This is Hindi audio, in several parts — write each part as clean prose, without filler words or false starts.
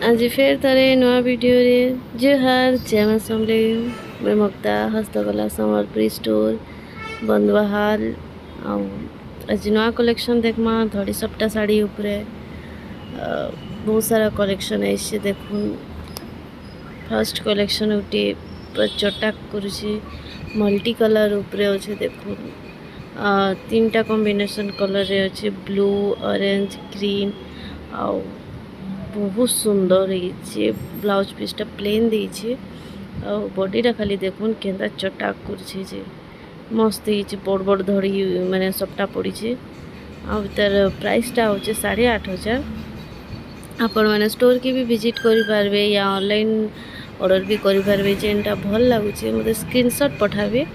आज फिर तारे नुआ वीडियो रे जोहार जय मां समलेई मैं मुक्ता हस्तकला संबलपुरी स्टोर बंदवाहाल आज नुआ कलेक्शन देखमा धड़ी सप्ता साड़ी उपरे बहुत सारा कलेक्शन है देखुन फर्स्ट कलेक्शन उठी पूरा चटाक करुची मल्टी कलर उपरे अच्छे देखुन तीन टा कॉम्बिनेशन कलर रे अच्छे ब्लू ऑरेंज ग्रीन आ बहुत सुंदर है ब्लाउज पीसटा प्लेन देछे बॉडीटा खाली देखुन केंदा चटाक करछे जे मस्त है बड़ बड़ धड़ी माने सबटा पड़ी तार प्राइसटा होचे 8,500। आपण मैंने स्टोर के भी विजिट करि पारबे या ऑनलाइन ऑर्डर भी करि पारबे जेनटा भल लागुचे मते स्क्रीनशॉट पठाबे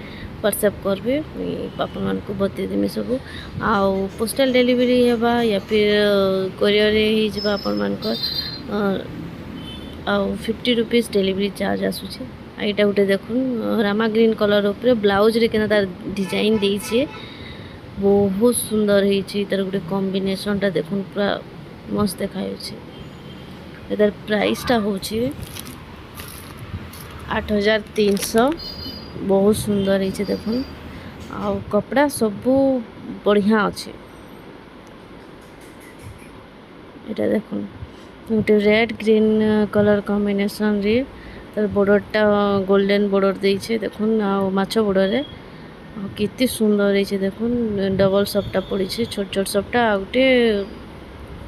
व्हाट्सएप करबे आपण मान को बते देमी सब पोस्टल डिलीवरी हेबा या फिर कोरियर ही जबा आपण मान को 50 रुपीस डिलीवरी चार्ज आसुचे। एटा गोटे देखुन रामा ग्रीन कलर ऊपर ब्लाउज रे केना तार डिजाइन देइछे बहुत सुंदर हेछि तार गोटे कॉम्बिनेशनटा देखुन पूरा मस्त देखायछे। एदार प्राइसटा होछि 8,300 बहुत सुंदर है देखुन कपड़ा सबू बढ़िया अच्छे এটা দেখুন गोटे रेड ग्रीन कलर कॉम्बिनेशन रे तर बॉर्डरटा गोल्डन बॉर्डर देइछे देखुन माछ बॉर्डर रे कितनी सुंदर है देखुन डबल सपटा पड़ी छोट छोट सपटा गोटे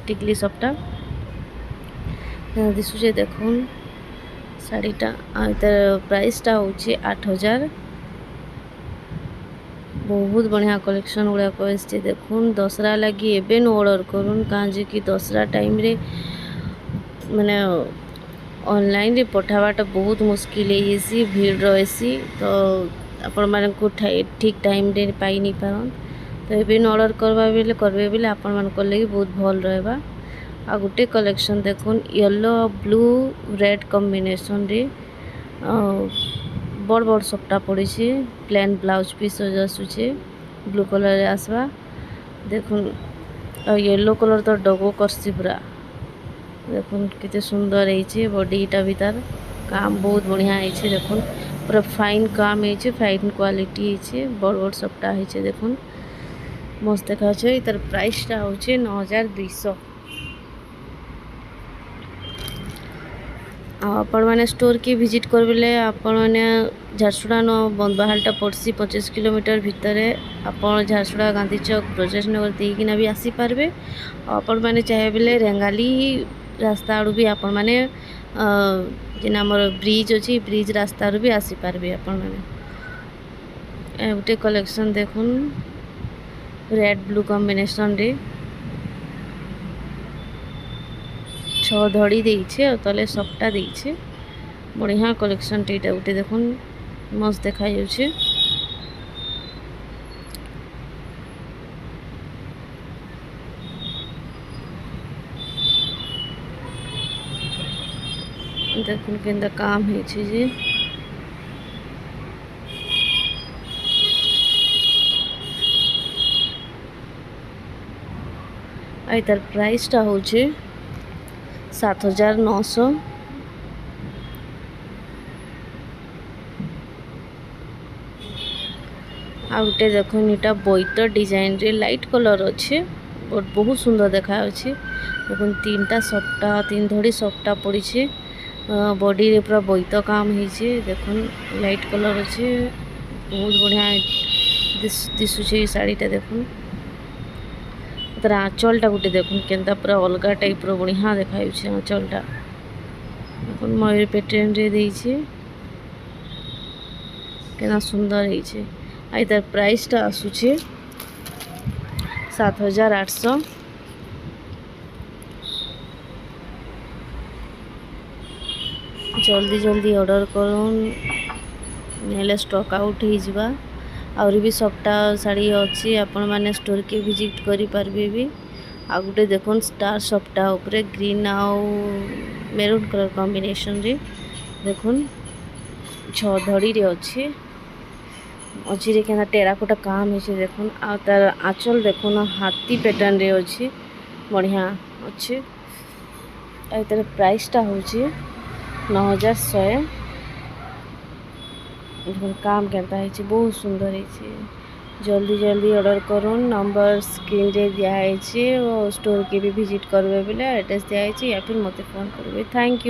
टिकली सपटा दिशुचे देखुन शाड़ीटा तार प्राइसटा होची 8,000 बहुत बढ़िया कलेक्शन गुड़ाक आसছে देखुन दसरा लगी एबेन ऑर्डर करूँ कहीं कि दसरा टाइम रे माने ऑनलाइन रे पठावाटा बहुत मुश्किल है भीड़ रही तो आपण मान को ठीक टाइम रे पाई नहीं पारन तो एबेन ऑर्डर करवा बेले करबे बेले आपण मान को लगी बहुत भल रहबा। आ गोटे कलेक्शन देखुन येलो ब्लू रेड कॉम्बिनेशन रे बड़ बड़ सपटा पड़ी प्लेन ब्लाउज पीस आसूचे ब्लू कलर रे आसवा देखुन येलो कलर तो डगो करसी पूरा देखुन कितने सुंदर है बॉडीटा भी तार काम बहुत बढ़िया है देखुन पूरा फाइन काम है फाइन क्वालिटी है बड़ बड़ सपटा है देखुन मस्त देखा तार प्राइसटा होचे 9,200। आपण मैंने स्टोर की विजिट कर बेले आपण मैंने झारसुड़ा न बंदवाहालटा पड़सी 25 किलोमीटर भितर आपण झारसुड़ा गांधी चौक प्रोजेक्ट नगर देकिना भी आसी पारबे। आपण मैंने चाहे बेले रेंगाली रास्ता आड़ू भी आपण मैंने जेना हमर ब्रिज अच्छी ब्रिज रास्ता आड़ू भी आसी पारबे। आपण मैंने गोटे कलेक्शन देखुन रेड ब्लू कॉम्बिनेशन रे 6 धड़ी देइछे तले सपटा देइछे बढ़िया कलेक्शन टीटा गोटे देखुन मस्त देखा जाउछे। देखुन केंदा काम है जे आई तार प्राइसटा होचे 7,900। आ गोटे देखुन यहाँ बोईत डिजाइन रे लाइट कलर अच्छे बहुत सुंदर देखा देखुन 3टा सपटा 3 धड़ी सपटा पड़ी बॉडी रे पूरा बोईत काम है देखुन लाइट कलर अच्छे बहुत बढ़िया दिशुचे शाड़ीटा देखुन तार आँचलटा गोटे देखुन केंता पूरा अलग टाइप रो बढ़िया देखाउछे आँचलटा देखुन मयूर पैटर्न रे देइछे केना सुंदर है। आई तार प्राइसटा आसुछे 7,800। जल्दी जल्दी ऑर्डर करूँ नेले स्टॉक आउट हो जावा आउरी भी सपटा शाड़ी अच्छी आपण मैंने स्टोर के विजिट करि पारबे भी। आ गोटे देखुन स्टार सपटा ऊपर ग्रीन आउ मेरून कलर कॉम्बिनेशन रे देखुन 6 धड़ी रे अच्छे मझे के टेराकोटा काम है देखुन आ तार आँचल देखुन हाथी पैटर्न रे अच्छे बढ़िया अच्छे एतर प्राइसटा हूँ 9100। काम करता है बहुत सुंदर है। जल्दी जल्दी ऑर्डर करूँ। नंबर स्क्रीन रे दिखाई स्टोर के भी विजिट करबे बोले एड्रेस दिखाई या फिर मते फोन करबे। Thank you.